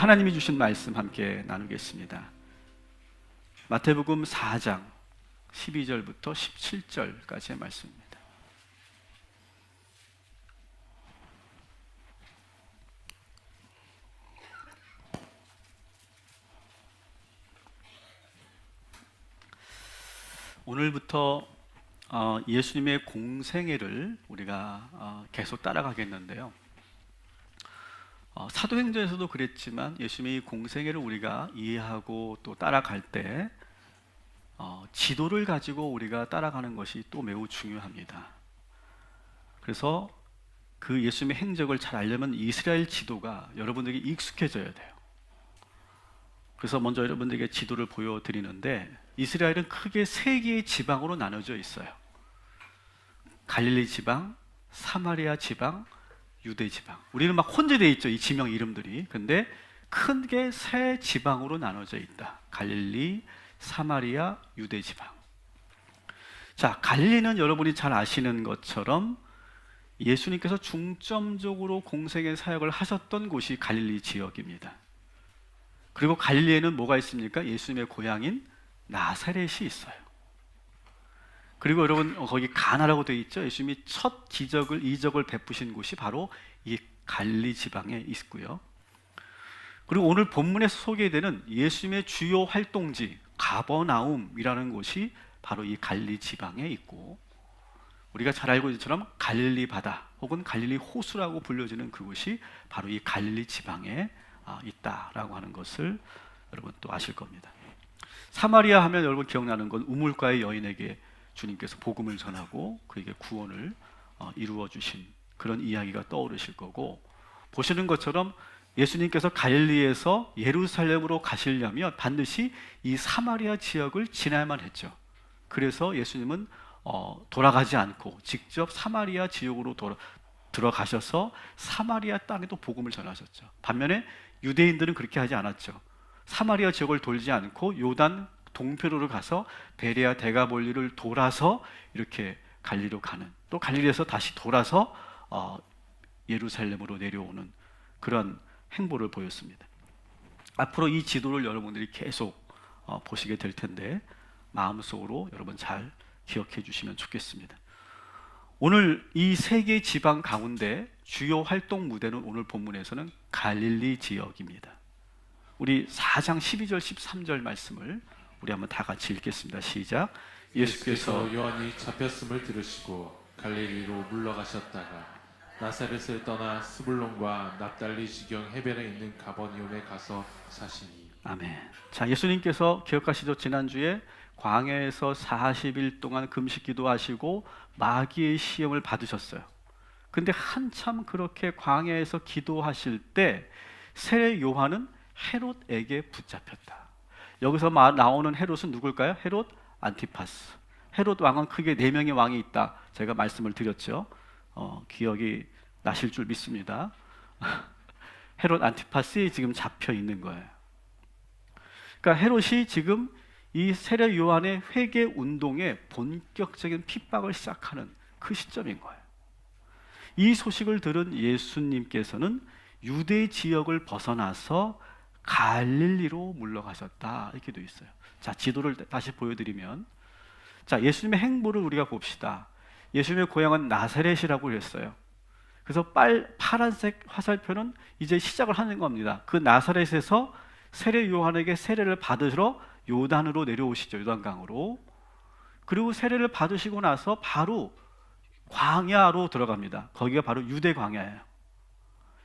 하나님이 주신 말씀 함께 나누겠습니다. 마태복음 4장 12절부터 17절까지의 말씀입니다. 오늘부터 예수님의 공생애를 우리가 계속 따라가겠는데요. 사도행전에서도 그랬지만 예수님의 공생애를 우리가 이해하고 또 따라갈 때 지도를 가지고 우리가 따라가는 것이 또 매우 중요합니다. 그래서 그 예수님의 행적을 잘 알려면 이스라엘 지도가 여러분들에게 익숙해져야 돼요. 그래서 먼저 여러분들에게 지도를 보여드리는데, 이스라엘은 크게 세 개의 지방으로 나눠져 있어요. 갈릴리 지방, 사마리아 지방, 유대 지방. 우리는 막 혼재되어 있죠, 이 지명 이름들이. 근데 크게 세 지방으로 나눠져 있다. 갈릴리, 사마리아, 유대 지방. 자, 갈릴리는 여러분이 잘 아시는 것처럼 예수님께서 중점적으로 공생의 사역을 하셨던 곳이 갈릴리 지역입니다. 그리고 갈릴리에는 뭐가 있습니까? 예수님의 고향인 나사렛이 있어요. 그리고 여러분, 거기 가나라고 되어 있죠? 예수님이 첫 이적을 베푸신 곳이 바로 이 갈릴리 지방에 있고요. 그리고 오늘 본문에서 소개되는 예수님의 주요 활동지 가버나움이라는 곳이 바로 이 갈릴리 지방에 있고, 우리가 잘 알고 있는 것처럼 갈릴리 바다 혹은 갈릴리 호수라고 불려지는 그곳이 바로 이 갈릴리 지방에 있다라고 하는 것을 여러분 또 아실 겁니다. 사마리아 하면 여러분 기억나는 건 우물가의 여인에게 주님께서 복음을 전하고 그에게 구원을 이루어 주신 그런 이야기가 떠오르실 거고, 보시는 것처럼 예수님께서 갈릴리에서 예루살렘으로 가시려면 반드시 이 사마리아 지역을 지나야만 했죠. 그래서 예수님은 돌아가지 않고 직접 사마리아 지역으로 들어가셔서 사마리아 땅에도 복음을 전하셨죠. 반면에 유대인들은 그렇게 하지 않았죠. 사마리아 지역을 돌지 않고 요단 동편으로 가서 베레아 데가볼리를 돌아서 이렇게 갈릴리로 가는, 또 갈릴리에서 다시 돌아서 예루살렘으로 내려오는 그런 행보를 보였습니다. 앞으로 이 지도를 여러분들이 계속 보시게 될 텐데 마음속으로 여러분 잘 기억해 주시면 좋겠습니다. 오늘 이 세 개 지방 가운데 주요 활동 무대는 오늘 본문에서는 갈릴리 지역입니다. 우리 4장 12절 13절 말씀을 우리 한번 다 같이 읽겠습니다. 시작. 예수께서 요한이 잡혔음을 들으시고 갈릴리로 물러가셨다가 나사렛을 떠나 스불론과 납달리 지경 해변에 있는 가버나움에 가서 사시니. 아멘. 자, 예수님께서 기억하시죠? 지난주에 광야에서 40일 동안 금식 기도하시고 마귀의 시험을 받으셨어요. 근데 한참 그렇게 광야에서 기도하실 때 세례 요한은 헤롯에게 붙잡혔다. 여기서 나오는 헤롯은 누굴까요? 헤롯 안티파스. 헤롯 왕은 크게 4명의 왕이 있다. 제가 말씀을 드렸죠. 기억이 나실 줄 믿습니다. 헤롯 안티파스에 지금 잡혀 있는 거예요. 그러니까 헤롯이 지금 이 세례 요한의 회개 운동에 본격적인 핍박을 시작하는 그 시점인 거예요. 이 소식을 들은 예수님께서는 유대 지역을 벗어나서 갈릴리로 물러가셨다, 이렇게 되어 있어요. 자, 지도를 다시 보여드리면, 자, 예수님의 행보를 우리가 봅시다. 예수님의 고향은 나사렛이라고 했어요. 그래서 파란색 화살표는 이제 시작을 하는 겁니다. 그 나사렛에서 세례 요한에게 세례를 받으러 요단으로 내려오시죠. 요단강으로. 그리고 세례를 받으시고 나서 바로 광야로 들어갑니다. 거기가 바로 유대 광야예요.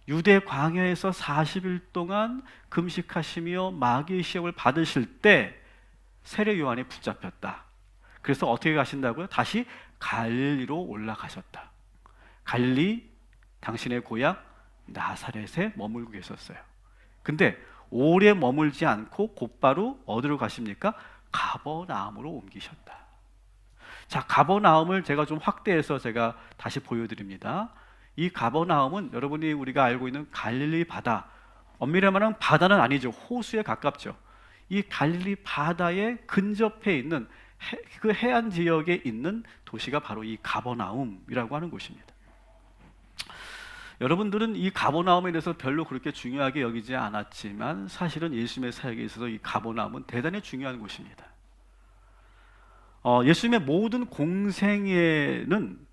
유대 광야에서 40일 동안 금식하시며 마귀의 시험을 받으실 때 세례 요한이 붙잡혔다. 그래서 어떻게 가신다고요? 다시 갈릴리로 올라가셨다. 갈릴리, 당신의 고향 나사렛에 머물고 계셨어요. 근데 오래 머물지 않고 곧바로 어디로 가십니까? 가버나움으로 옮기셨다. 자, 가버나움을 제가 좀 확대해서 제가 다시 보여드립니다. 이 가버나움은 여러분이 우리가 알고 있는 갈릴리 바다, 엄밀히 말하면 바다는 아니죠. 호수에 가깝죠. 이 갈릴리 바다에 근접해 있는 그 해안 지역에 있는 도시가 바로 이 가버나움이라고 하는 곳입니다. 여러분들은 이 가버나움에 대해서 별로 그렇게 중요하게 여기지 않았지만 사실은 예수님의 사역에 있어서 이 가버나움은 대단히 중요한 곳입니다. 예수님의 모든 공생애는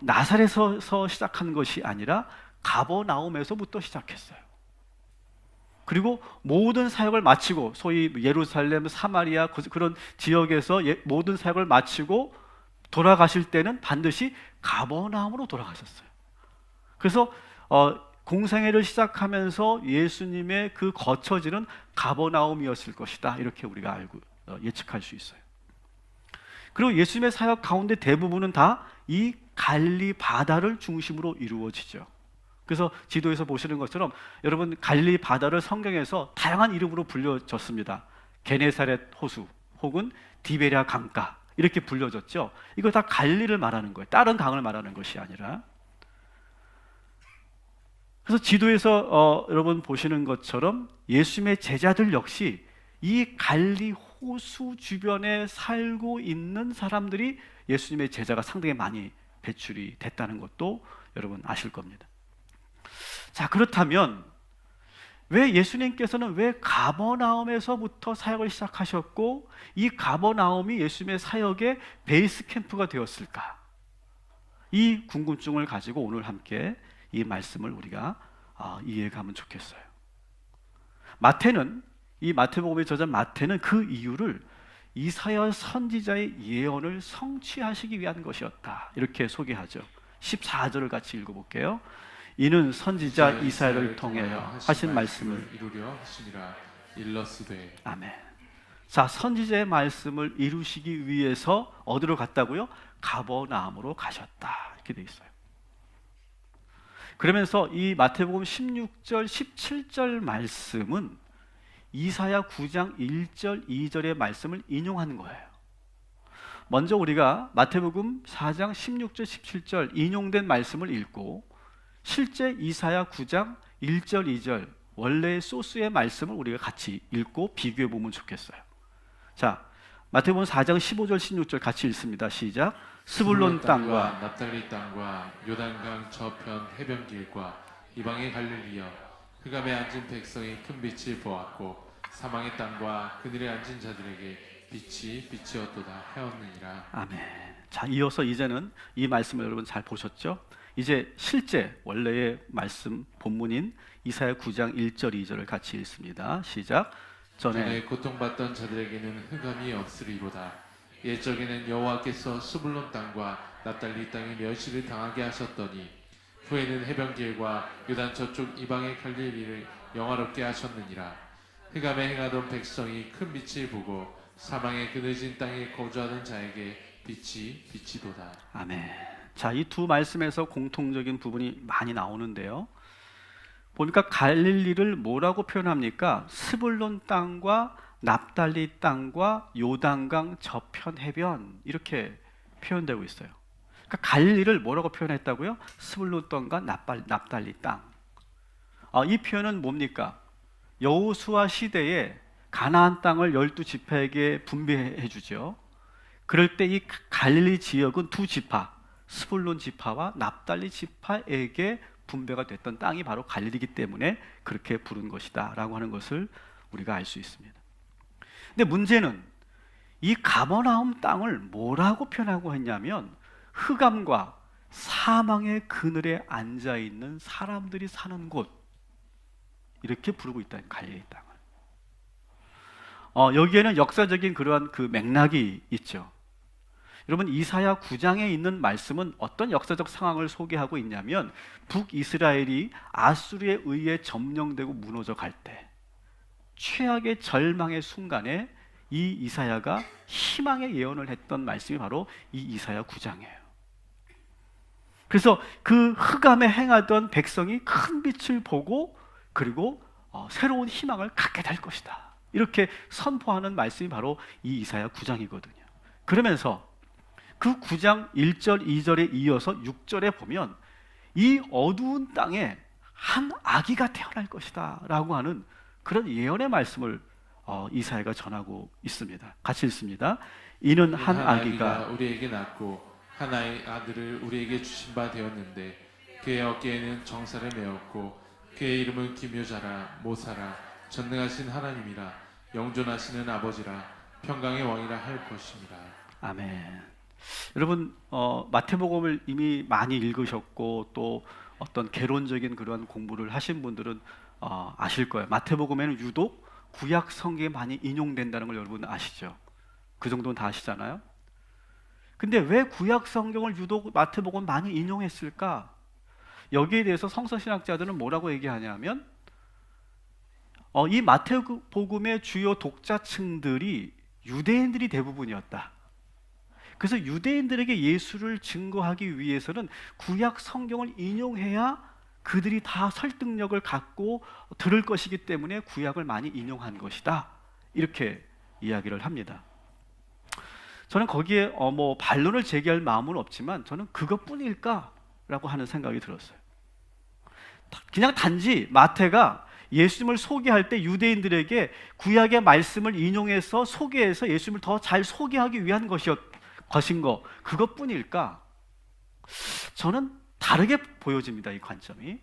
나사렛에서 시작한 것이 아니라 가버나움에서부터 시작했어요. 그리고 모든 사역을 마치고 소위 예루살렘, 사마리아 그런 지역에서 모든 사역을 마치고 돌아가실 때는 반드시 가버나움으로 돌아가셨어요. 그래서 공생애를 시작하면서 예수님의 그 거처지는 가버나움이었을 것이다. 이렇게 우리가 알고 예측할 수 있어요. 그리고 예수님의 사역 가운데 대부분은 다 이 갈릴리 바다를 중심으로 이루어지죠. 그래서 지도에서 보시는 것처럼 여러분 갈릴리 바다를 성경에서 다양한 이름으로 불려졌습니다. 게네사렛 호수 혹은 디베랴 강가 이렇게 불려졌죠. 이거 다 갈릴리를 말하는 거예요. 다른 강을 말하는 것이 아니라. 그래서 지도에서 여러분 보시는 것처럼 예수님의 제자들 역시 이 갈릴리 호수 주변에 살고 있는 사람들이 예수님의 제자가 상당히 많이 배출이 됐다는 것도 여러분 아실 겁니다. 자, 그렇다면 왜 예수님께서는 왜 가버나움에서부터 사역을 시작하셨고 이 가버나움이 예수님의 사역의 베이스 캠프가 되었을까? 이 궁금증을 가지고 오늘 함께 이 말씀을 우리가 이해가면 좋겠어요. 이 마태복음의 저자 마태는 그 이유를 이사야 선지자의 예언을 성취하시기 위한 것이었다. 이렇게 소개하죠. 14절을 같이 읽어볼게요. 이는 선지자 이사야를 통하여 하신 말씀을 이루려 하시니라. 일러스되. 아멘. 자, 선지자의 말씀을 이루시기 위해서 어디로 갔다고요? 가버나움으로 가셨다. 이렇게 돼 있어요. 그러면서 이 마태복음 16절, 17절 말씀은 이사야 9장 1절, 2절의 말씀을 인용하는 거예요. 먼저 우리가 마태복음 4장 16절, 17절 인용된 말씀을 읽고 실제 이사야 9장 1절, 2절 원래의 소스의 말씀을 우리가 같이 읽고 비교해 보면 좋겠어요. 자, 마태복음 4장 15절, 16절 같이 읽습니다. 시작. 스불론 땅과 납달리 땅과 요단강 저편 해변길과 이방의 갈릴리여, 흑암에 앉은 백성이 큰 빛을 보았고 사망의 땅과 그늘에 앉은 자들에게 빛이 빛이었도다 하였느니라. 아멘. 자, 이어서 이제는 이 말씀을 여러분 잘 보셨죠? 이제 실제 원래의 말씀 본문인 이사야 9장 1절 2절을 같이 읽습니다. 시작. 전에 고통받던 자들에게는 흑암이 없으리로다. 옛적에는 여호와께서 스불론 땅과 납달리 땅의 멸시를 당하게 하셨더니 후에는 해변길과 요단 저쪽 이방의 갈릴리를 영화롭게 하셨느니라. 흑암에 행하던 백성이 큰 빛을 보고 사망의 그늘진 땅에 거주하는 자에게 빛이 비치도다. 아멘. 자, 이 두 말씀에서 공통적인 부분이 많이 나오는데요. 보니까 갈릴리를 뭐라고 표현합니까? 스불론 땅과 납달리 땅과 요단강 저편 해변 이렇게 표현되고 있어요. 그러니까 갈릴리를 뭐라고 표현했다고요? 스불론 땅과 납달리 땅. 이 표현은 뭡니까? 여호수아 시대에 가나안 땅을 12지파에게 분배해 주죠. 그럴 때 이 갈릴리 지역은 두 지파, 스불론 지파와 납달리 지파에게 분배가 됐던 땅이 바로 갈릴리이기 때문에 그렇게 부른 것이다 라고 하는 것을 우리가 알 수 있습니다. 근데 문제는 이 가버나움 땅을 뭐라고 표현하고 했냐면 흑암과 사망의 그늘에 앉아있는 사람들이 사는 곳 이렇게 부르고 있다는 갈릴리 땅을. 여기에는 역사적인 그러한 그 맥락이 있죠. 여러분 이사야 9장에 있는 말씀은 어떤 역사적 상황을 소개하고 있냐면 북이스라엘이 아수르에 의해 점령되고 무너져 갈 때 최악의 절망의 순간에 이 이사야가 희망의 예언을 했던 말씀이 바로 이 이사야 9장이에요. 그래서 그 흑암에 행하던 백성이 큰 빛을 보고 그리고 새로운 희망을 갖게 될 것이다. 이렇게 선포하는 말씀이 바로 이 이사야 9장이거든요. 그러면서 그 9장 1절 2절에 이어서 6절에 보면 이 어두운 땅에 한 아기가 태어날 것이다 라고 하는 그런 예언의 말씀을 이사야가 전하고 있습니다. 같이 읽습니다. 이는 한 아기가 우리에게 낳고 한 아들을 우리에게 주신 바 되었는데 그의 어깨에는 정사를 메었고 그의 이름은 기묘자라 모사라 전능하신 하나님이라 영존하시는 아버지라 평강의 왕이라 할 것입니다. 아멘. 여러분 마태복음을 이미 많이 읽으셨고 또 어떤 개론적인 그런 공부를 하신 분들은 아실 거예요. 마태복음에는 유독 구약 성경에 많이 인용된다는 걸 여러분 아시죠? 그 정도는 다 아시잖아요. 근데 왜 구약 성경을 유독 마태복음 많이 인용했을까? 여기에 대해서 성서신학자들은 뭐라고 얘기하냐면 이 마태복음의 주요 독자층들이 유대인들이 대부분이었다. 그래서 유대인들에게 예수를 증거하기 위해서는 구약 성경을 인용해야 그들이 다 설득력을 갖고 들을 것이기 때문에 구약을 많이 인용한 것이다. 이렇게 이야기를 합니다. 저는 거기에 뭐 반론을 제기할 마음은 없지만 저는 그것뿐일까라고 하는 생각이 들었어요. 그냥 단지 마태가 예수님을 소개할 때 유대인들에게 구약의 말씀을 인용해서 소개해서 예수님을 더 잘 소개하기 위한 것인 거 그것뿐일까? 저는 다르게 보여집니다. 이 관점이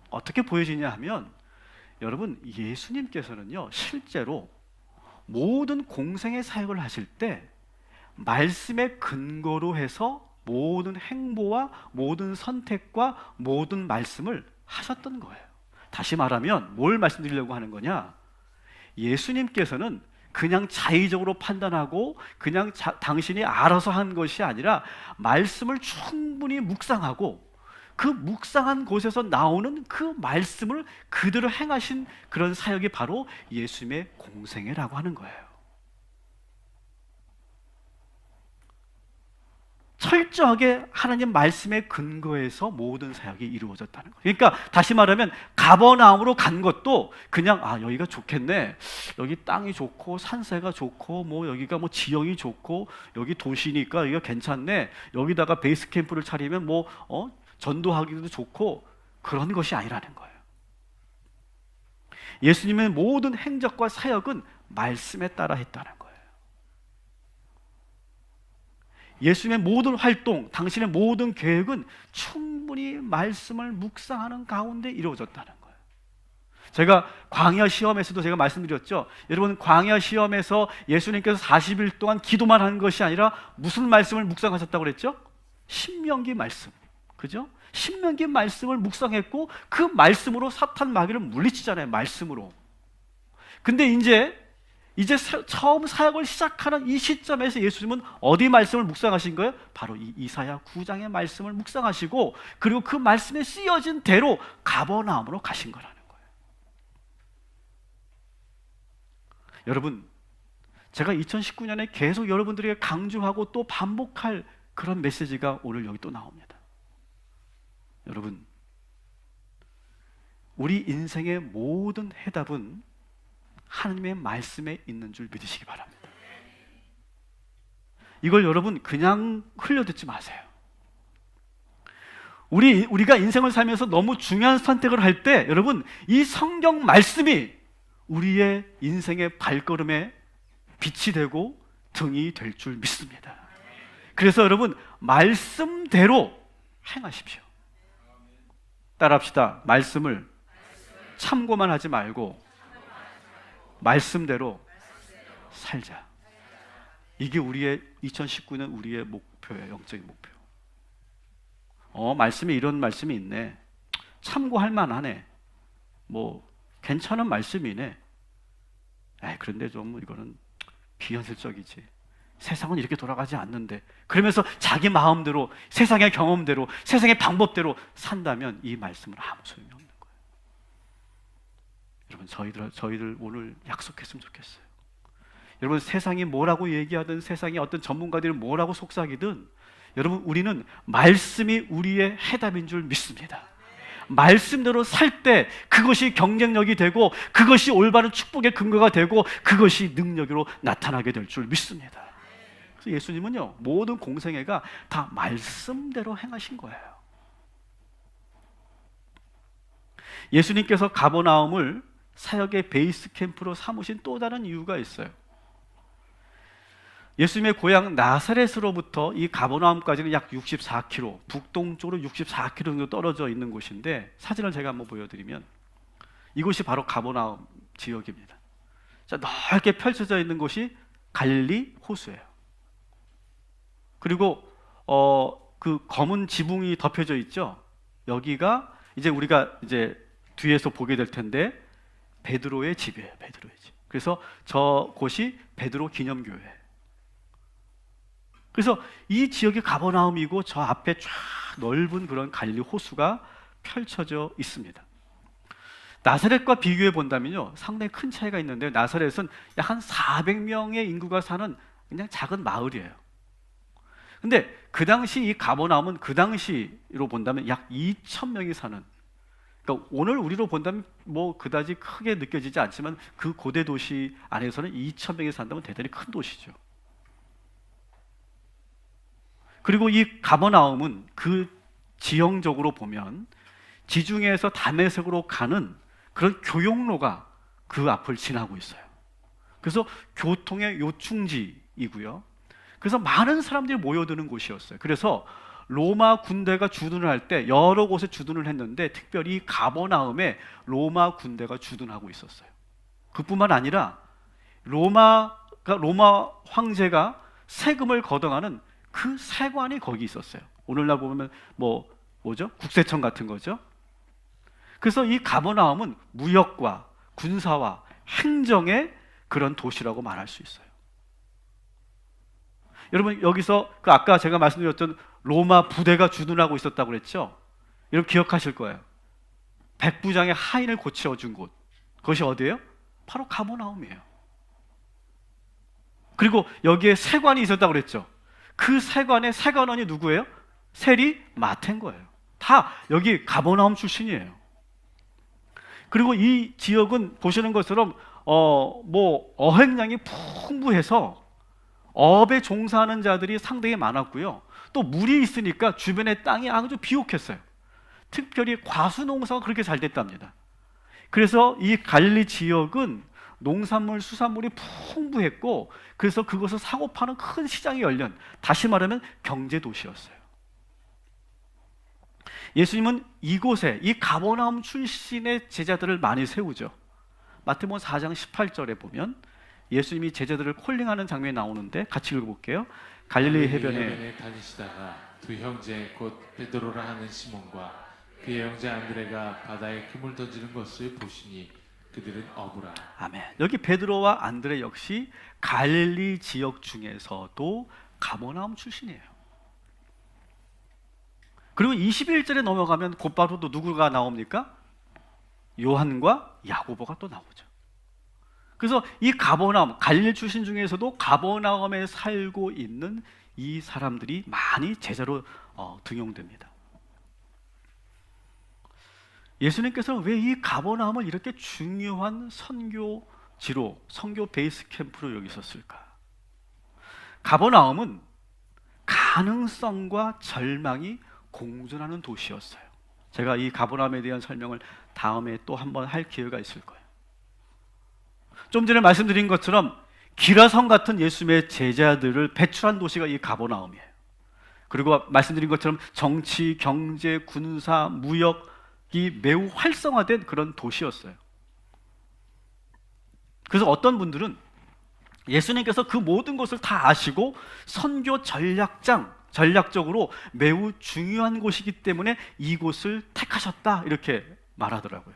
어떻게 보여지냐 하면 여러분 예수님께서는요 실제로 모든 공생의 사역을 하실 때 말씀의 근거로 해서 모든 행보와 모든 선택과 모든 말씀을 하셨던 거예요. 다시 말하면 뭘 말씀드리려고 하는 거냐? 예수님께서는 그냥 자의적으로 판단하고 그냥 당신이 알아서 한 것이 아니라 말씀을 충분히 묵상하고 그 묵상한 곳에서 나오는 그 말씀을 그대로 행하신 그런 사역이 바로 예수님의 공생애라고 하는 거예요. 철저하게 하나님 말씀의 근거에서 모든 사역이 이루어졌다는 거예요. 그러니까 다시 말하면 가버나움으로 간 것도 그냥 여기가 좋겠네, 여기 땅이 좋고 산세가 좋고 뭐 여기가 뭐 지형이 좋고 여기 도시니까 여기가 괜찮네, 여기다가 베이스 캠프를 차리면 뭐 전도하기도 좋고 그런 것이 아니라는 거예요. 예수님의 모든 행적과 사역은 말씀에 따라 했다는 거예요. 예수님의 모든 활동, 당신의 모든 계획은 충분히 말씀을 묵상하는 가운데 이루어졌다는 거예요. 제가 광야 시험에서도 제가 말씀드렸죠. 여러분 광야 시험에서 예수님께서 40일 동안 기도만 한 것이 아니라 무슨 말씀을 묵상하셨다고 그랬죠? 신명기 말씀, 그죠? 신명기 말씀을 묵상했고 그 말씀으로 사탄 마귀를 물리치잖아요. 말씀으로. 근데 이제 처음 사역을 시작하는 이 시점에서 예수님은 어디 말씀을 묵상하신 거예요? 바로 이 이사야 9장의 말씀을 묵상하시고 그리고 그 말씀에 쓰여진 대로 가버나움으로 가신 거라는 거예요. 여러분, 제가 2019년에 계속 여러분들에게 강조하고 또 반복할 그런 메시지가 오늘 여기 또 나옵니다. 여러분, 우리 인생의 모든 해답은 하나님의 말씀에 있는 줄 믿으시기 바랍니다. 이걸 여러분 그냥 흘려듣지 마세요. 우리가 인생을 살면서 너무 중요한 선택을 할 때 여러분 이 성경 말씀이 우리의 인생의 발걸음에 빛이 되고 등이 될 줄 믿습니다. 그래서 여러분 말씀대로 행하십시오. 따라합시다. 말씀을 참고만 하지 말고 말씀대로 살자. 이게 우리의 2019년 우리의 목표예요. 영적인 목표. 말씀에 이런 말씀이 있네, 참고할 만하네, 뭐 괜찮은 말씀이네. 그런데 좀 이거는 비현실적이지, 세상은 이렇게 돌아가지 않는데, 그러면서 자기 마음대로 세상의 경험대로 세상의 방법대로 산다면 이 말씀은 아무 소용이 없는 거예요. 여러분 저희들 오늘 약속했으면 좋겠어요. 여러분 세상이 뭐라고 얘기하든 세상의 어떤 전문가들이 뭐라고 속삭이든 여러분 우리는 말씀이 우리의 해답인 줄 믿습니다. 말씀대로 살 때 그것이 경쟁력이 되고 그것이 올바른 축복의 근거가 되고 그것이 능력으로 나타나게 될 줄 믿습니다. 그래서 예수님은요 모든 공생애가 다 말씀대로 행하신 거예요. 예수님께서 가버나움을 사역의 베이스 캠프로 삼으신 또 다른 이유가 있어요. 예수님의 고향 나사렛으로부터 이 가버나움까지는 약 64km, 북동쪽으로 64km 정도 떨어져 있는 곳인데, 사진을 제가 한번 보여드리면 이곳이 바로 가버나움 지역입니다. 자, 넓게 펼쳐져 있는 곳이 갈릴리 호수예요. 그리고 그 검은 지붕이 덮여져 있죠. 여기가 이제 우리가 이제 뒤에서 보게 될 텐데 베드로의 집이에요. 베드로의 집. 그래서 저 곳이 베드로 기념교회. 그래서 이 지역이 가버나움이고 저 앞에 쫙 넓은 그런 갈릴리 호수가 펼쳐져 있습니다. 나사렛과 비교해 본다면요, 상당히 큰 차이가 있는데요. 나사렛은 약 한 400명의 인구가 사는 그냥 작은 마을이에요. 근데 그 당시 이 가버나움은 그 당시로 본다면 약 2,000명이 사는, 그러니까 오늘 우리로 본다면 뭐 그다지 크게 느껴지지 않지만 그 고대 도시 안에서는 2,000명이 산다면 대단히 큰 도시죠. 그리고 이 가버나움은 그 지형적으로 보면 지중해에서 다메섹으로 가는 그런 교역로가 그 앞을 지나고 있어요. 그래서 교통의 요충지이고요. 그래서 많은 사람들이 모여드는 곳이었어요. 그래서 로마 군대가 주둔을 할 때 여러 곳에 주둔을 했는데 특별히 가버나움에 로마 군대가 주둔하고 있었어요. 그뿐만 아니라 로마 황제가 세금을 걷어가는 그 세관이 거기 있었어요. 오늘날 보면 뭐죠? 국세청 같은 거죠. 그래서 이 가버나움은 무역과 군사와 행정의 그런 도시라고 말할 수 있어요. 여러분, 여기서 그 아까 제가 말씀드렸던 로마 부대가 주둔하고 있었다고 그랬죠? 여러분 기억하실 거예요. 백부장의 하인을 고쳐준 곳, 그것이 어디예요? 바로 가버나움이에요. 그리고 여기에 세관이 있었다고 그랬죠? 그 세관의 세관원이 누구예요? 세리 마태인 거예요. 다 여기 가버나움 출신이에요. 그리고 이 지역은 보시는 것처럼 어획량이 풍부해서 업에 종사하는 자들이 상당히 많았고요. 또 물이 있으니까 주변의 땅이 아주 비옥했어요. 특별히 과수 농사가 그렇게 잘 됐답니다. 그래서 이 갈릴리 지역은 농산물, 수산물이 풍부했고, 그래서 그것을 사고 파는 큰 시장이 열린, 다시 말하면 경제 도시였어요. 예수님은 이곳에 이 가버나움 출신의 제자들을 많이 세우죠. 마태복음 4장 18절에 보면 예수님이 제자들을 콜링하는 장면이 나오는데 같이 읽어볼게요. 갈릴리 해변에 다니시다가 두 형제 곧 베드로라 하는 시몬과 그의 형제 안드레가 바다에 그물 던지는 것을 보시니 그들은 어부라. 아멘. 여기 베드로와 안드레 역시 갈릴리 지역 중에서도 가버나움 출신이에요. 그리고 21절에 넘어가면 곧바로 또 누구가 나옵니까? 요한과 야고보가 또 나오죠. 그래서 이 가버나움, 갈릴리 출신 중에서도 가버나움에 살고 있는 이 사람들이 많이 제자로 등용됩니다. 예수님께서는 왜 이 가버나움을 이렇게 중요한 선교지로, 선교 베이스 캠프로 여기셨을까? 가버나움은 가능성과 절망이 공존하는 도시였어요. 제가 이 가버나움에 대한 설명을 다음에 또 한번 할 기회가 있을 거예요. 좀 전에 말씀드린 것처럼 기라성 같은 예수님의 제자들을 배출한 도시가 이 가버나움이에요. 그리고 말씀드린 것처럼 정치, 경제, 군사, 무역이 매우 활성화된 그런 도시였어요. 그래서 어떤 분들은 예수님께서 그 모든 것을 다 아시고 선교 전략적으로 매우 중요한 곳이기 때문에 이곳을 택하셨다, 이렇게 말하더라고요.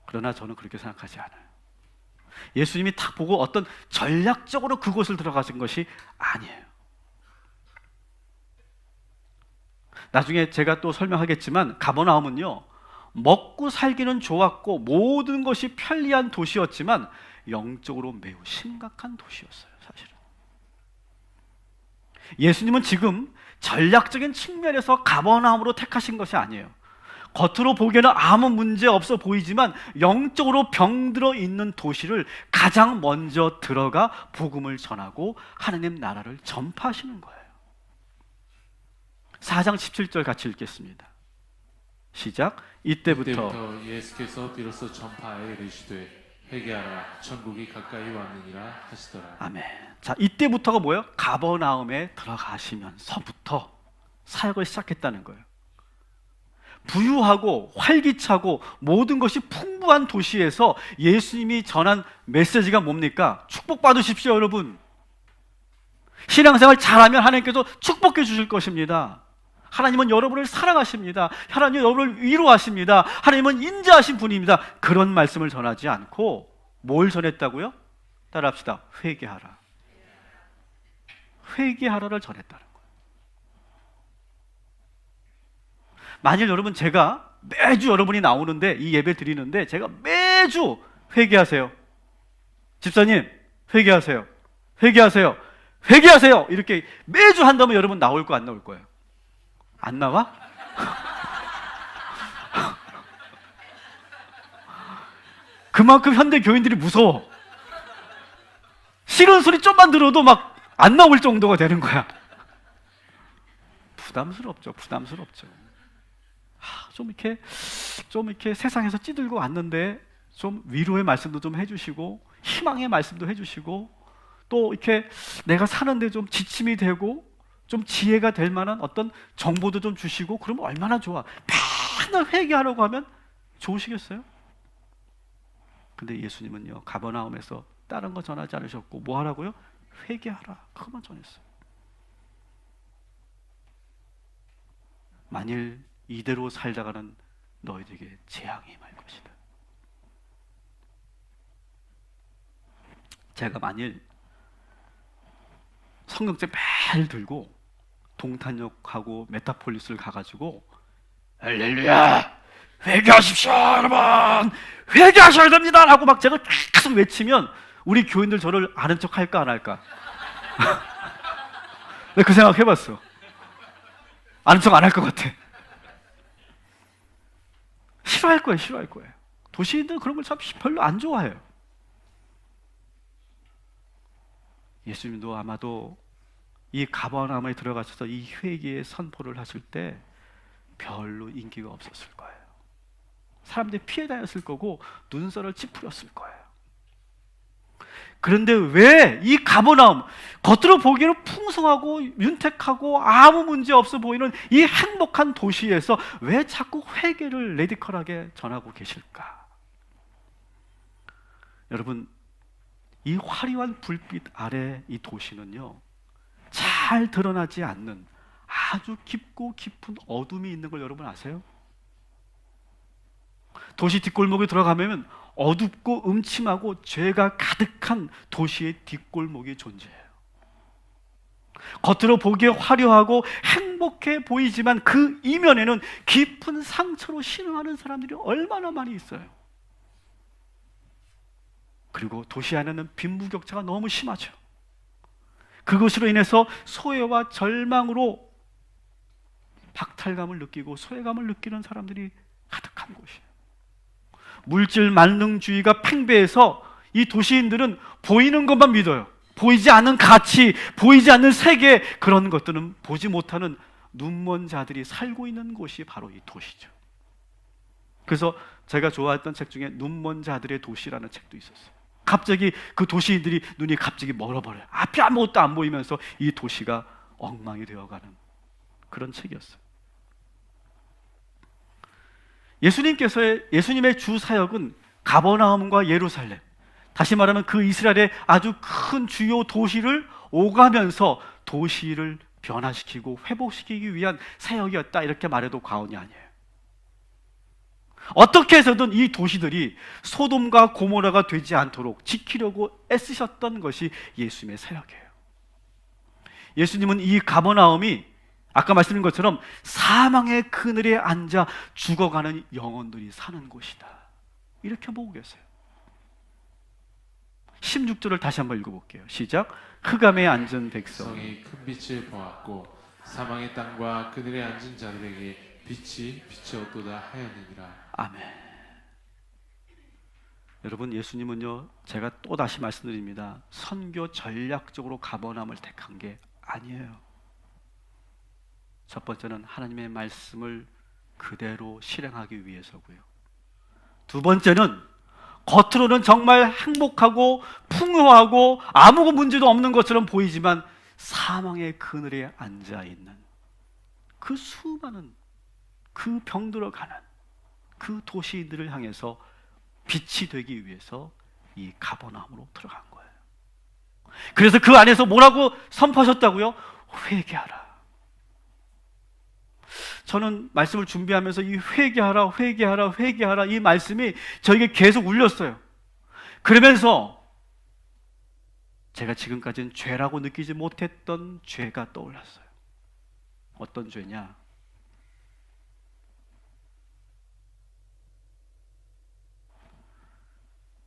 그러나 저는 그렇게 생각하지 않아요. 예수님이 딱 보고 어떤 전략적으로 그곳을 들어가신 것이 아니에요. 나중에 제가 또 설명하겠지만 가버나움은요, 먹고 살기는 좋았고 모든 것이 편리한 도시였지만 영적으로 매우 심각한 도시였어요, 사실은. 예수님은 지금 전략적인 측면에서 가버나움으로 택하신 것이 아니에요. 겉으로 보기에는 아무 문제 없어 보이지만 영적으로 병들어 있는 도시를 가장 먼저 들어가 복음을 전하고 하나님 나라를 전파하시는 거예요. 4장 17절 같이 읽겠습니다. 시작. 이때부터 예수께서 비로소 전파하여 이르시되 회개하라 천국이 가까이 왔느니라 하시더라. 아멘. 자, 이때부터가 뭐예요? 가버나움에 들어가시면서부터 사역을 시작했다는 거예요. 부유하고 활기차고 모든 것이 풍부한 도시에서 예수님이 전한 메시지가 뭡니까? 축복받으십시오, 여러분. 신앙생활 잘하면 하나님께서 축복해 주실 것입니다. 하나님은 여러분을 사랑하십니다. 하나님은 여러분을 위로하십니다. 하나님은 인자하신 분입니다. 그런 말씀을 전하지 않고 뭘 전했다고요? 따라합시다. 회개하라. 회개하라를 전했다는 거예요. 만일 여러분 제가 매주 여러분이 나오는데 이 예배 드리는데 제가 매주 회개하세요. 집사님 회개하세요. 회개하세요. 회개하세요. 이렇게 매주 한다면 여러분 나올 거 안 나올 거예요? 안 나와? 그만큼 현대 교인들이 무서워. 싫은 소리 좀만 들어도 막 안 나올 정도가 되는 거야. 부담스럽죠. 부담스럽죠. 좀 이렇게 세상에서 찌들고 왔는데 좀 위로의 말씀도 좀 해주시고 희망의 말씀도 해주시고 또 이렇게 내가 사는데 좀 지침이 되고 좀 지혜가 될 만한 어떤 정보도 좀 주시고 그러면 얼마나 좋아. 맨날 회개하려고 하면 좋으시겠어요? 근데 예수님은요 가버나움에서 다른 거 전하지 않으셨고 뭐 하라고요? 회개하라. 그것만 전했어요. 만일 이대로 살다가는 너희들에게 재앙이 임할 것이다. 제가 만일 성경책 매일 들고 동탄역하고 메타폴리스를 가가지고 할렐루야 회개하십시오 여러분 회개하셔야 됩니다 라고 막 제가 계속 외치면 우리 교인들 저를 아는 척 할까 안 할까? 내가 그 생각 해봤어. 아는 척 안 할 것 같아. 싫어할 거예요, 싫어할 거예요. 도시인들은 그런 걸 참 별로 안 좋아해요. 예수님도 아마도 이 가버나움에 들어가셔서 이 회개의 선포를 하실 때 별로 인기가 없었을 거예요. 사람들이 피해 다녔을 거고 눈살을 찌푸렸을 거예요. 그런데 왜 이 가버나움, 겉으로 보기에는 풍성하고 윤택하고 아무 문제 없어 보이는 이 행복한 도시에서 왜 자꾸 회개를 레디컬하게 전하고 계실까? 여러분, 이 화려한 불빛 아래 이 도시는요 잘 드러나지 않는 아주 깊고 깊은 어둠이 있는 걸 여러분 아세요? 도시 뒷골목에 들어가면 어둡고 음침하고 죄가 가득한 도시의 뒷골목이 존재해요. 겉으로 보기에 화려하고 행복해 보이지만 그 이면에는 깊은 상처로 신음하는 사람들이 얼마나 많이 있어요. 그리고 도시 안에는 빈부격차가 너무 심하죠. 그것으로 인해서 소외와 절망으로 박탈감을 느끼고 소외감을 느끼는 사람들이 가득한 곳이에요. 물질 만능주의가 팽배해서 이 도시인들은 보이는 것만 믿어요. 보이지 않는 가치, 보이지 않는 세계, 그런 것들은 보지 못하는 눈먼 자들이 살고 있는 곳이 바로 이 도시죠. 그래서 제가 좋아했던 책 중에 눈먼 자들의 도시라는 책도 있었어요. 갑자기 그 도시인들이 눈이 갑자기 멀어버려요. 앞이 아무것도 안 보이면서 이 도시가 엉망이 되어가는 그런 책이었어요. 예수님의 주 사역은 가버나움과 예루살렘, 다시 말하면 그 이스라엘의 아주 큰 주요 도시를 오가면서 도시를 변화시키고 회복시키기 위한 사역이었다, 이렇게 말해도 과언이 아니에요. 어떻게 해서든 이 도시들이 소돔과 고모라가 되지 않도록 지키려고 애쓰셨던 것이 예수님의 사역이에요. 예수님은 이 가버나움이 아까 말씀드린 것처럼 사망의 그늘에 앉아 죽어가는 영혼들이 사는 곳이다, 이렇게 보고 계세요. 16절을 다시 한번 읽어볼게요. 시작. 흑암에 앉은 백성이 큰 빛을 보았고 사망의 땅과 그늘에 앉은 자들에게 빛이 비추었도다 하였느니라. 아멘. 여러분, 예수님은요, 제가 또 다시 말씀드립니다, 선교 전략적으로 가버나움을 택한 게 아니에요. 첫 번째는 하나님의 말씀을 그대로 실행하기 위해서고요. 두 번째는 겉으로는 정말 행복하고 풍요하고 아무 문제도 없는 것처럼 보이지만 사망의 그늘에 앉아있는 그 수많은 그 병들어가는 그 도시인들을 향해서 빛이 되기 위해서 이 가버나움으로 들어간 거예요. 그래서 그 안에서 뭐라고 선포하셨다고요? 회개하라. 저는 말씀을 준비하면서 이 회개하라, 회개하라, 회개하라 이 말씀이 저에게 계속 울렸어요. 그러면서 제가 지금까지는 죄라고 느끼지 못했던 죄가 떠올랐어요. 어떤 죄냐?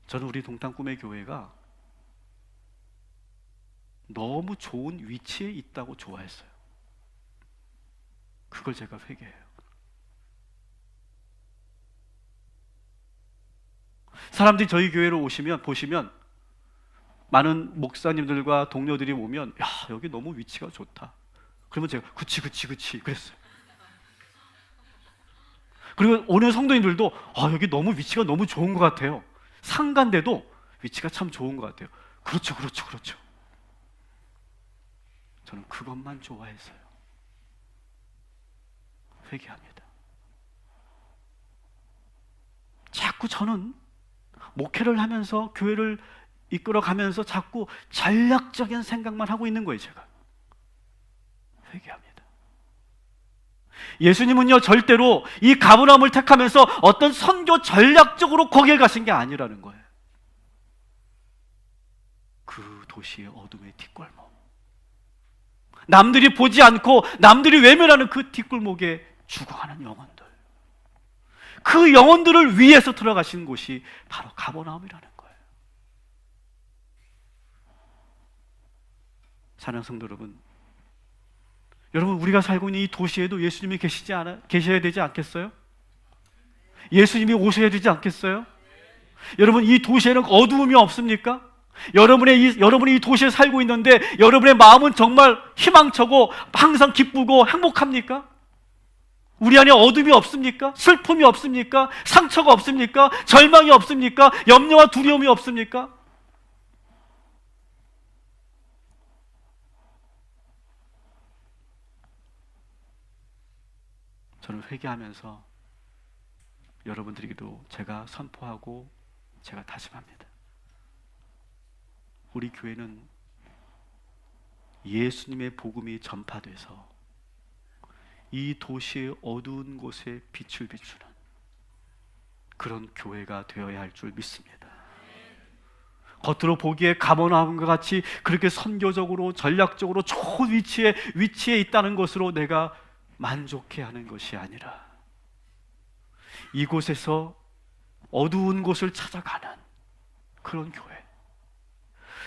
저는 우리 동탄 꿈의 교회가 너무 좋은 위치에 있다고 좋아했어요. 그걸 제가 회개해요. 사람들이 저희 교회로 보시면 많은 목사님들과 동료들이 오면 야, 여기 너무 위치가 좋다. 그러면 제가 그치 그랬어요. 그리고 오는 성도님들도 여기 너무 위치가 너무 좋은 것 같아요. 상가인데도 위치가 참 좋은 것 같아요. 그렇죠. 저는 그것만 좋아했어요. 회개합니다. 자꾸 저는 목회를 하면서 교회를 이끌어가면서 자꾸 전략적인 생각만 하고 있는 거예요. 제가 회개합니다. 예수님은요 절대로 이 가버나움을 택하면서 어떤 선교 전략적으로 거기에 가신 게 아니라는 거예요. 그 도시의 어둠의 뒷골목, 남들이 보지 않고 남들이 외면하는 그 뒷골목에 죽어가는 영혼들, 그 영혼들을 위해서 들어가신 곳이 바로 가버나움이라는 거예요. 사랑하는 성도 여러분, 우리가 살고 있는 이 도시에도 예수님이 계셔야 되지 않겠어요? 예수님이 오셔야 되지 않겠어요? 여러분, 이 도시에는 어두움이 없습니까? 여러분이 이 도시에 살고 있는데 여러분의 마음은 정말 희망차고 항상 기쁘고 행복합니까? 우리 안에 어둠이 없습니까? 슬픔이 없습니까? 상처가 없습니까? 절망이 없습니까? 염려와 두려움이 없습니까? 저는 회개하면서 여러분들에게도 제가 선포하고 제가 다짐합니다. 우리 교회는 예수님의 복음이 전파돼서 이 도시의 어두운 곳에 빛을 비추는 그런 교회가 되어야 할 줄 믿습니다. 겉으로 보기에 가버나움과 같이 그렇게 선교적으로 전략적으로 좋은 위치에 있다는 것으로 내가 만족해하는 것이 아니라 이곳에서 어두운 곳을 찾아가는 그런 교회,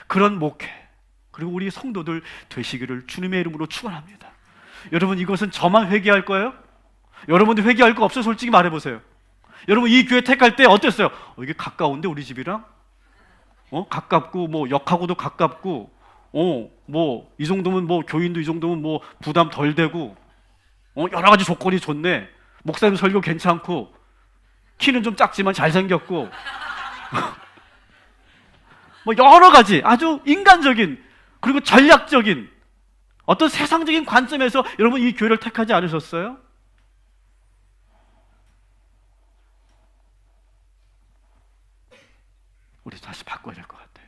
그런 목회, 그리고 우리 성도들 되시기를 주님의 이름으로 축원합니다. 여러분, 이것은 저만 회개할 거예요? 여러분도 회개할 거 없어요? 솔직히 말해보세요. 여러분, 이 교회 택할 때 어땠어요? 이게 가까운데 우리 집이랑? 가깝고 뭐 역하고도 가깝고 뭐 이 정도면 뭐 교인도 이 정도면 뭐 부담 덜 되고 여러 가지 조건이 좋네. 목사님 설교 괜찮고 키는 좀 작지만 잘생겼고 뭐 여러 가지 아주 인간적인 그리고 전략적인 어떤 세상적인 관점에서 여러분 이 교회를 택하지 않으셨어요? 우리 다시 바꿔야 될 것 같아요.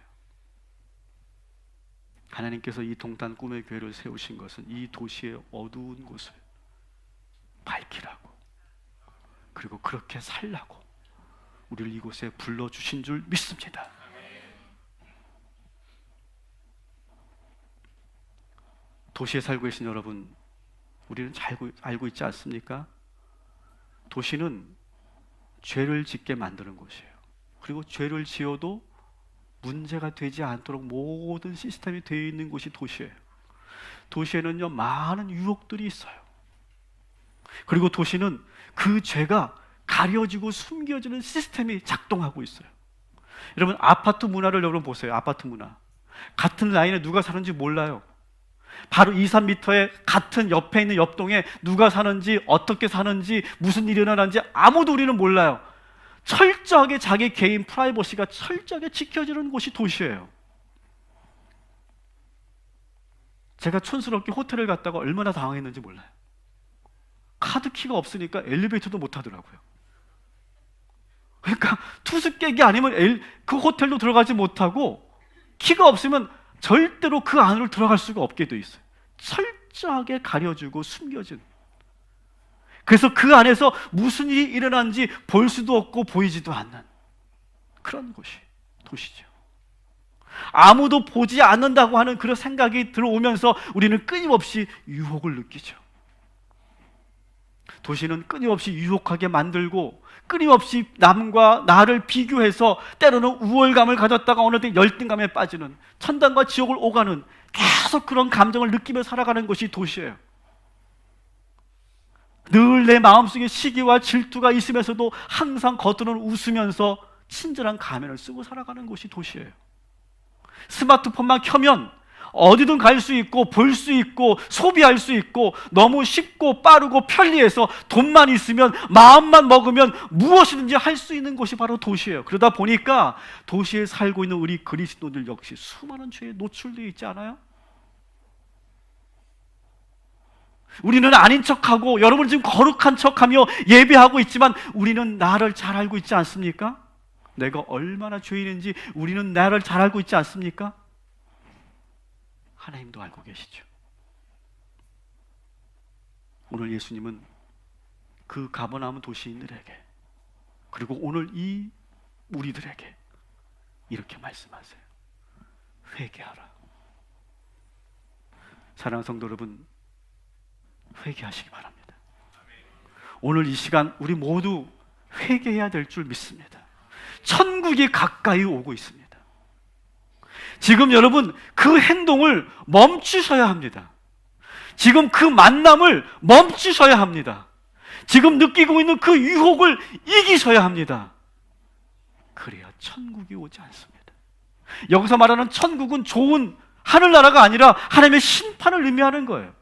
하나님께서 이 동탄 꿈의 교회를 세우신 것은 이 도시의 어두운 곳을 밝히라고, 그리고 그렇게 살라고 우리를 이곳에 불러주신 줄 믿습니다. 도시에 살고 계신 여러분, 우리는 잘 알고 있지 않습니까? 도시는 죄를 짓게 만드는 곳이에요. 그리고 죄를 지어도 문제가 되지 않도록 모든 시스템이 되어 있는 곳이 도시예요. 도시에는요 많은 유혹들이 있어요. 그리고 도시는 그 죄가 가려지고 숨겨지는 시스템이 작동하고 있어요. 여러분, 아파트 문화를 여러분 보세요. 아파트 문화, 같은 라인에 누가 사는지 몰라요. 바로 2, 3m의 같은 옆에 있는 옆동에 누가 사는지, 어떻게 사는지, 무슨 일이 일어나는지 아무도 우리는 몰라요. 철저하게 자기 개인 프라이버시가 철저하게 지켜지는 곳이 도시예요. 제가 촌스럽게 호텔을 갔다가 얼마나 당황했는지 몰라요. 카드키가 없으니까 엘리베이터도 못 타더라고요. 그러니까 투숙객이 아니면 그 호텔로 들어가지 못하고 키가 없으면 절대로 그 안으로 들어갈 수가 없게 돼 있어요. 철저하게 가려주고 숨겨진. 그래서 그 안에서 무슨 일이 일어난지 볼 수도 없고 보이지도 않는 그런 곳이 도시죠. 아무도 보지 않는다고 하는 그런 생각이 들어오면서 우리는 끊임없이 유혹을 느끼죠. 도시는 끊임없이 유혹하게 만들고 끊임없이 남과 나를 비교해서 때로는 우월감을 가졌다가 어느 때 열등감에 빠지는, 천당과 지옥을 오가는, 계속 그런 감정을 느끼며 살아가는 것이 도시예요. 늘 내 마음속에 시기와 질투가 있으면서도 항상 겉으로는 웃으면서 친절한 가면을 쓰고 살아가는 곳이 도시예요. 스마트폰만 켜면 어디든 갈 수 있고 볼 수 있고 소비할 수 있고 너무 쉽고 빠르고 편리해서 돈만 있으면 마음만 먹으면 무엇이든지 할 수 있는 곳이 바로 도시예요. 그러다 보니까 도시에 살고 있는 우리 그리스도인들 역시 수많은 죄에 노출되어 있지 않아요? 우리는 아닌 척하고 여러분 지금 거룩한 척하며 예배하고 있지만 우리는 나를 잘 알고 있지 않습니까? 내가 얼마나 죄인인지 우리는 나를 잘 알고 있지 않습니까? 하나님도 알고 계시죠. 오늘 예수님은 그 가버나움 도시인들에게 그리고 오늘 이 우리들에게 이렇게 말씀하세요. 회개하라. 사랑하는 성도 여러분, 회개하시기 바랍니다. 오늘 이 시간 우리 모두 회개해야 될 줄 믿습니다. 천국이 가까이 오고 있습니다. 지금 여러분 그 행동을 멈추셔야 합니다. 지금 그 만남을 멈추셔야 합니다. 지금 느끼고 있는 그 유혹을 이기셔야 합니다. 그래야 천국이 오지 않습니다. 여기서 말하는 천국은 좋은 하늘나라가 아니라 하나님의 심판을 의미하는 거예요.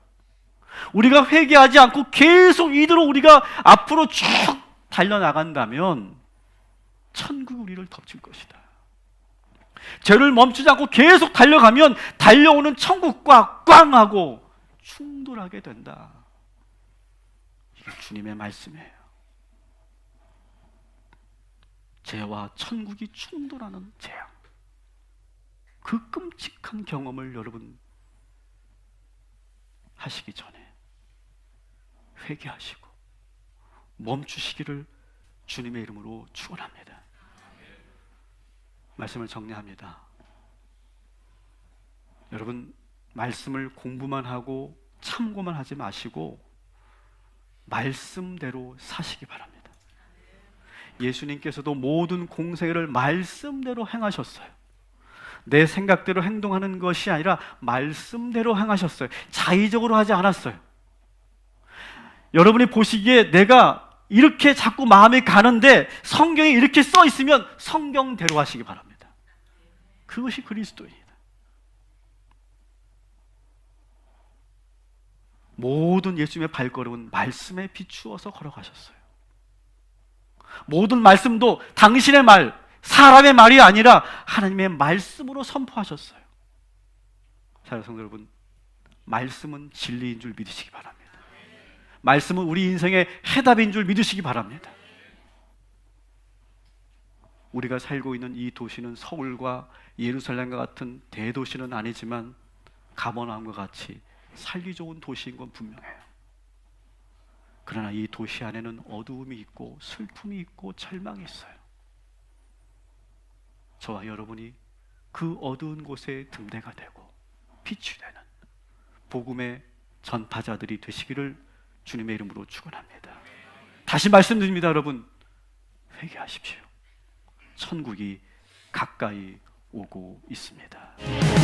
우리가 회개하지 않고 계속 이대로 우리가 앞으로 쭉 달려나간다면 천국이 우리를 덮칠 것이다. 죄를 멈추지 않고 계속 달려가면 달려오는 천국과 꽝하고 충돌하게 된다. 이게 주님의 말씀이에요. 죄와 천국이 충돌하는 재앙. 그 끔찍한 경험을 여러분 하시기 전에 회개하시고 멈추시기를 주님의 이름으로 축원합니다. 말씀을 정리합니다. 여러분 말씀을 공부만 하고 참고만 하지 마시고 말씀대로 사시기 바랍니다. 예수님께서도 모든 공생애를 말씀대로 행하셨어요. 내 생각대로 행동하는 것이 아니라 말씀대로 행하셨어요. 자의적으로 하지 않았어요. 여러분이 보시기에 내가 이렇게 자꾸 마음이 가는데 성경에 이렇게 써 있으면 성경대로 하시기 바랍니다. 그것이 그리스도입니다. 모든 예수님의 발걸음은 말씀에 비추어서 걸어가셨어요. 모든 말씀도 당신의 말, 사람의 말이 아니라 하나님의 말씀으로 선포하셨어요. 사랑하는 성도 여러분, 말씀은 진리인 줄 믿으시기 바랍니다. 말씀은 우리 인생의 해답인 줄 믿으시기 바랍니다. 우리가 살고 있는 이 도시는 서울과 예루살렘과 같은 대도시는 아니지만 가버나움과 같이 살기 좋은 도시인 건 분명해요. 그러나 이 도시 안에는 어두움이 있고 슬픔이 있고 절망이 있어요. 저와 여러분이 그 어두운 곳에 등대가 되고 빛이 되는 복음의 전파자들이 되시기를 주님의 이름으로 축원합니다. 다시 말씀드립니다. 여러분 회개하십시오. 천국이 가까이 오고 있습니다.